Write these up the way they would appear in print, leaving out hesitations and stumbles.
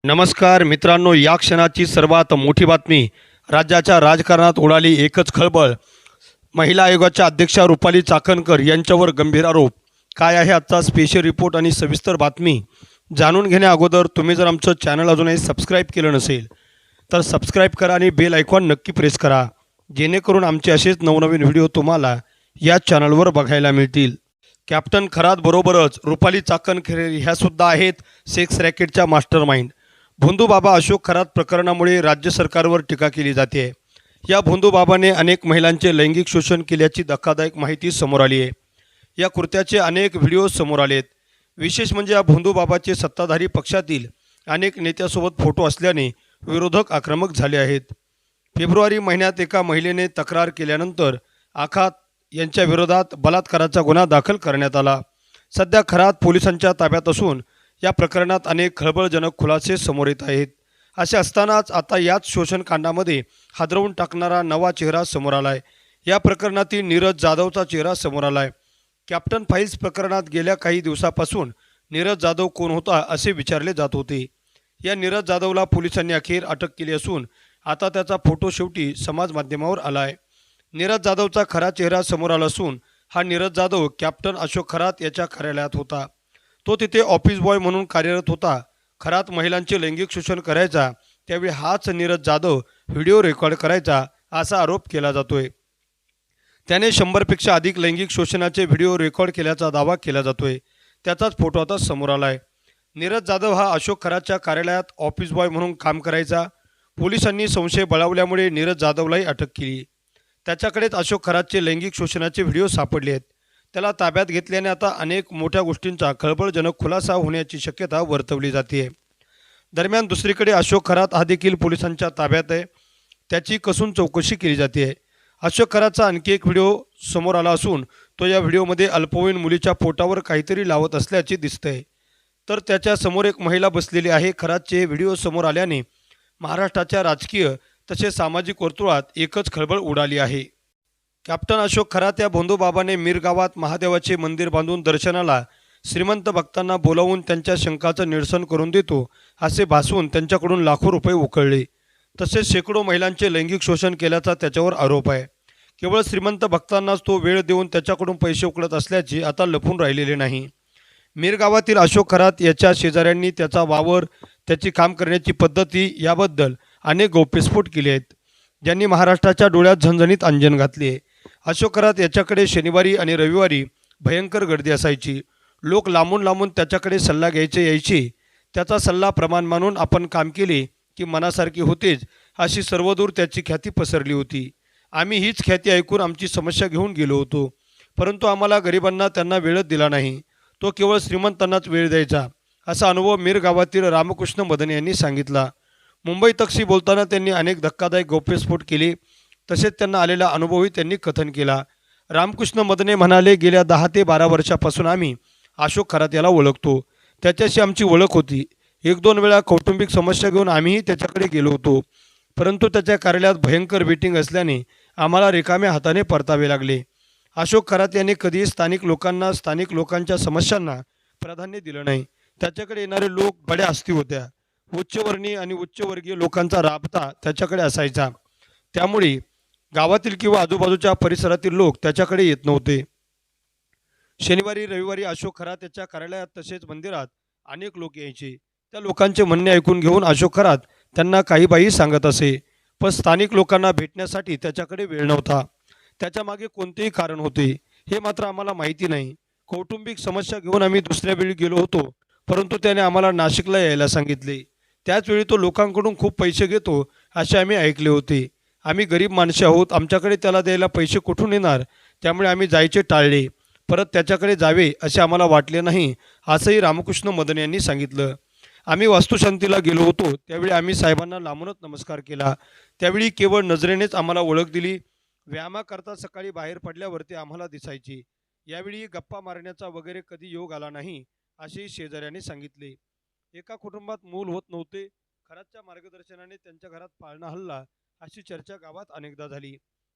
नमस्कार मित्रांनो, या क्षणाची सर्वात मोठी बातमी. राज्याच्या राजकारणात उडाली एकच खळबळ. महिला आयोगाच्या अध्यक्षा रुपाली चाकणकर यांच्यावर गंभीर आरोप. काय आहे आजचा स्पेशल रिपोर्ट आणि सविस्तर बातमी जाणून घेण्या अगोदर तुम्ही जर आमचं चॅनल अजूनही सबस्क्राईब केलं नसेल तर सबस्क्राईब करा आणि बेल आयकॉन नक्की प्रेस करा, जेणेकरून आमचे असेच नवनवीन व्हिडिओ तुम्हाला या चॅनलवर बघायला मिळतील. कॅप्टन खरात बरोबरच रुपाली चाकणकर ह्यासुद्धा आहेत सेक्स रॅकेटच्या मास्टरमाइंड. भोंदूबाबा अशोक खरात प्रकरणामुळे राज्य सरकारवर टीका केली जाते. या भोंदूबाबाने अनेक महिलांचे लैंगिक शोषण केल्याची धक्कादायक माहिती समोर आली आहे. या कृत्याचे अनेक व्हिडिओ समोर आलेत. विशेष म्हणजे या भोंदूबाबाचे सत्ताधारी पक्षातील अनेक नेत्यासोबत फोटो असल्याने विरोधक आक्रमक झाले आहेत. फेब्रुवारी महिन्यात एका महिलेने तक्रार केल्यानंतर आखात यांच्या विरोधात बलात्काराचा गुन्हा दाखल करण्यात आला. सध्या खरात पोलिसांच्या ताब्यात असून या प्रकरणात अनेक खळबळजनक खुलासे समोर येत आहेत. असे असतानाच आता याच शोषणकांडामध्ये हादरवून टाकणारा नवा चेहरा समोर आलाय. या प्रकरणातील नीरज जाधवचा चेहरा समोर आलाय. कॅप्टन फाईल्स प्रकरणात गेल्या काही दिवसापासून नीरज जाधव कोण होता असे विचारले जात होते. या नीरज जाधवला पोलिसांनी अखेर अटक केली असून आता त्याचा फोटो शेवटी समाज माध्यमावर आलाय. नीरज जाधवचा खरा चेहरा समोर आला असून हा नीरज जाधव कॅप्टन अशोक खरात याच्या कार्यालयात होता. तो तिथे ऑफिस बॉय म्हणून कार्यरत होता. खरात महिलांचे लैंगिक शोषण करायचा, त्यावेळी हाच नीरज जाधव व्हिडिओ रेकॉर्ड करायचा असा आरोप केला जातोय. त्याने 100पेक्षा अधिक लैंगिक शोषणाचे व्हिडिओ रेकॉर्ड केल्याचा दावा केला जातोय. त्याचाच फोटो आता समोर आलाय. नीरज जाधव हा अशोक खरातच्या कार्यालयात ऑफिस बॉय म्हणून काम करायचा. पोलिसांनी संशय बळावल्यामुळे नीरज जाधवलाही अटक केली. त्याच्याकडेच अशोक खरातचे लैंगिक शोषणाचे व्हिडिओ सापडले आहेत. त्याला ताब्यात घेतल्याने आता अनेक मोठ्या गोष्टींचा खळबळजनक खुलासा होण्याची शक्यता वर्तवली जाते. दरम्यान दुसरीकडे अशोक खरात हा देखील पोलिसांच्या ताब्यात आहे. त्याची कसून चौकशी केली जाते. अशोक खरातचा आणखी एक व्हिडिओ समोर आला असून तो या व्हिडिओमध्ये अल्पवयीन मुलीच्या पोटावर काहीतरी लावत असल्याचे दिसतंय. तर त्याच्या समोर एक महिला बसलेली आहे. खरातचे व्हिडिओ समोर आल्याने महाराष्ट्राच्या राजकीय तसेच सामाजिक वर्तुळात एकच खळबळ उडाली आहे. कॅप्टन अशोक खरात या भोंदूबाबाने मीर गावात महादेवाचे मंदिर बांधून दर्शनाला श्रीमंत भक्तांना बोलावून त्यांच्या शंकाचं निरसन करून देतो असे भासवून त्यांच्याकडून लाखो रुपये उकळले. तसेच शेकडो महिलांचे लैंगिक शोषण केल्याचा त्याच्यावर आरोप आहे. केवळ श्रीमंत भक्तांनाच तो वेळ देऊन त्याच्याकडून पैसे उकळत असल्याचे आता लपून राहिलेले नाही. मीर गावातील अशोक खरात याच्या शेजाऱ्यांनी त्याचा वावर, त्याची काम करण्याची पद्धती याबद्दल अनेक गौप्यस्फोट केले आहेत, ज्यांनी महाराष्ट्राच्या डोळ्यात झणझणीत अंजन घातली आहे. अशोक खरात याच्याकडे शनिवारी आणि रविवारी भयंकर गर्दी असायची. लोक लांबून लांबून त्याच्याकडे सल्ला घ्यायचे यायचे. त्याचा सल्ला प्रमाण मानून आपण काम केले की मनासारखी होतेच अशी सर्वदूर त्याची ख्याती पसरली होती. आम्ही हीच ख्याती ऐकून आमची समस्या घेऊन गेलो होतो, परंतु आम्हाला गरिबांना त्यांना वेळच दिला नाही. तो केवळ श्रीमंतांनाच वेळ द्यायचा असा अनुभव मीर गावातील रामकृष्ण मदने यांनी सांगितला. मुंबई तकशी बोलताना त्यांनी अनेक धक्कादायक गौप्यस्फोट केले. तसेच त्यांना आलेला अनुभवही त्यांनी कथन केला. रामकृष्ण मदने म्हणाले, गेल्या 10 ते 12 वर्षापासून आम्ही अशोक खरात याला ओळखतो. त्याच्याशी आमची ओळख होती. 1-2 वेळा कौटुंबिक समस्या घेऊन आम्हीही त्याच्याकडे गेलो होतो, परंतु त्याच्या कार्यालयात भयंकर वेटिंग असल्याने आम्हाला रिकाम्या हाताने परतावे लागले. अशोक खरात यांनी कधीही स्थानिक लोकांना, स्थानिक लोकांच्या समस्यांना प्राधान्य दिलं नाही. त्याच्याकडे येणारे लोक बड्या हस्ती होत्या. उच्चवर्णीय आणि उच्चवर्गीय लोकांचा राबता त्याच्याकडे असायचा. त्यामुळे गावातील किंवा आजूबाजूच्या परिसरातील लोक त्याच्याकडे येत नव्हते. शनिवारी रविवारी अशोक खरात त्याच्या कार्यालयात तसेच मंदिरात अनेक लोक यायचे. त्या लोकांचे म्हणणे ऐकून घेऊन अशोक खरात त्यांना काही बाही सांगत असे. पण स्थानिक लोकांना भेटण्यासाठी त्याच्याकडे वेळ नव्हता. त्याच्या मागे कोणतेही कारण होते हे मात्र आम्हाला माहिती नाही. कौटुंबिक समस्या घेऊन आम्ही दुसऱ्या वेळी गेलो होतो, परंतु त्याने आम्हाला नाशिकला यायला सांगितले. त्याचवेळी तो लोकांकडून खूप पैसे घेतो असे आम्ही ऐकले होते. आम्ही गरीब माणसे आहोत, आमच्याकडे त्याला द्यायला पैसे कुठून येणार, त्यामुळे आम्ही जायचे टाळले. परत त्याच्याकडे जावे असे आम्हाला वाटले नाही असंही रामकृष्ण मदने यांनी सांगितलं. आम्ही वास्तुशांतीला गेलो होतो, त्यावेळी आम्ही साहेबांना लांबूनच नमस्कार केला. त्यावेळी केवळ नजरेनेच आम्हाला ओळख दिली. व्यायामाकरता सकाळी बाहेर पडल्यावर आम्हाला दिसायचे. यावेळी गप्पा मारण्याचा वगैरे कधी योग आला नाही असेही शेजाऱ्यांनी सांगितले. एका कुटुंबात मूल होत नव्हते. खरातच्या मार्गदर्शनाने त्यांच्या घरात पाळणा हल्ला अशी चर्चा गावात अनेकदा झाली.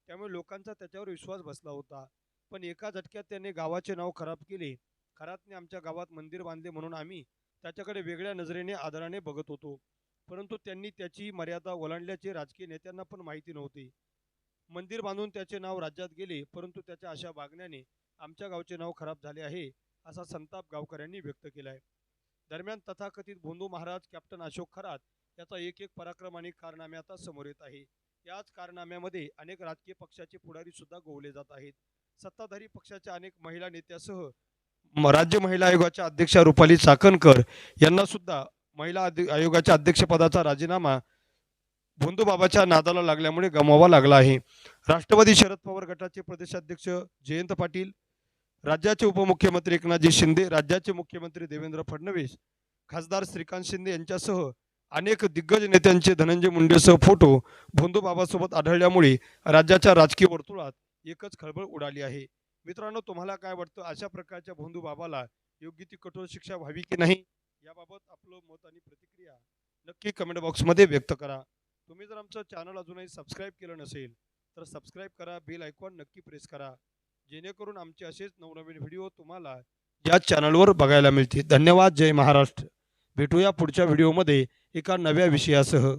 त्यामुळे लोकांचा त्याच्यावर विश्वास बसला होता. पण एका झटक्यात त्याने गावाचे नाव खराब केले. खरातने आमच्या गावात मंदिर बांधले म्हणून आम्ही त्याच्याकडे वेगळ्या नजरेने आदराने बघत होतो. परंतु त्यांनी त्याची मर्यादा ओलांडल्याचे राजकीय नेत्यांना पण माहिती नव्हती. मंदिर बांधून त्याचे नाव राज्यात गेले, परंतु त्याच्या अशा वागण्याने आमच्या गावचे नाव खराब झाले आहे, असा संताप गावकऱ्यांनी व्यक्त केला आहे. दरम्यान तथाकथित भोंदू महाराज कॅप्टन अशोक खरात याचा एक एक पराक्रम आणि कारनामे आता समोर येत आहे. याच कारनाम्यामध्ये अनेक राजकीय पक्षाचे पुढारी सुद्धा गोवले जात आहेत. सत्ताधारी पक्षाच्या अनेक महिला नेत्यासह राज्य महिला आयोगाच्या अध्यक्षा रुपाली चाकणकर यांना सुद्धा आयोगाच्या अध्यक्षपदाचा राजीनामा भोंदूबाबाच्या नादाला लागल्यामुळे गमवावा लागला आहे. राष्ट्रवादी शरद पवार गटाचे प्रदेशाध्यक्ष जयंत पाटील, राज्याचे उपमुख्यमंत्री एकनाथजी शिंदे, राज्याचे मुख्यमंत्री देवेंद्र फडणवीस, खासदार श्रीकांत शिंदे यांच्यासह अनेक दिग्गज नेत्यांचे धनंजय मुंडेसह फोटो भोंदूबाबासोबत आढळल्यामुळे राज्याच्या राजकीय वर्तुळात एकच खळबळ उडाली आहे. मित्रांनो, तुम्हाला काय वाटतं? अशा प्रकारच्या भोंदूबाबाला योग्य ती कठोर शिक्षा व्हावी की नाही, याबाबत आपलं मत आणि प्रतिक्रिया नक्की कमेंट बॉक्समध्ये व्यक्त करा. तुम्ही जर आमचं चॅनल अजूनही सबस्क्राईब केलं नसेल तर सबस्क्राईब करा, बेल आयकॉन नक्की प्रेस करा, जेणेकरून आमचे असेच नवनवीन व्हिडिओ तुम्हाला या चॅनलवर बघायला मिळतील. धन्यवाद. जय महाराष्ट्र. भेटूया पुढच्या व्हिडिओमध्ये एका नव्या विषयासह.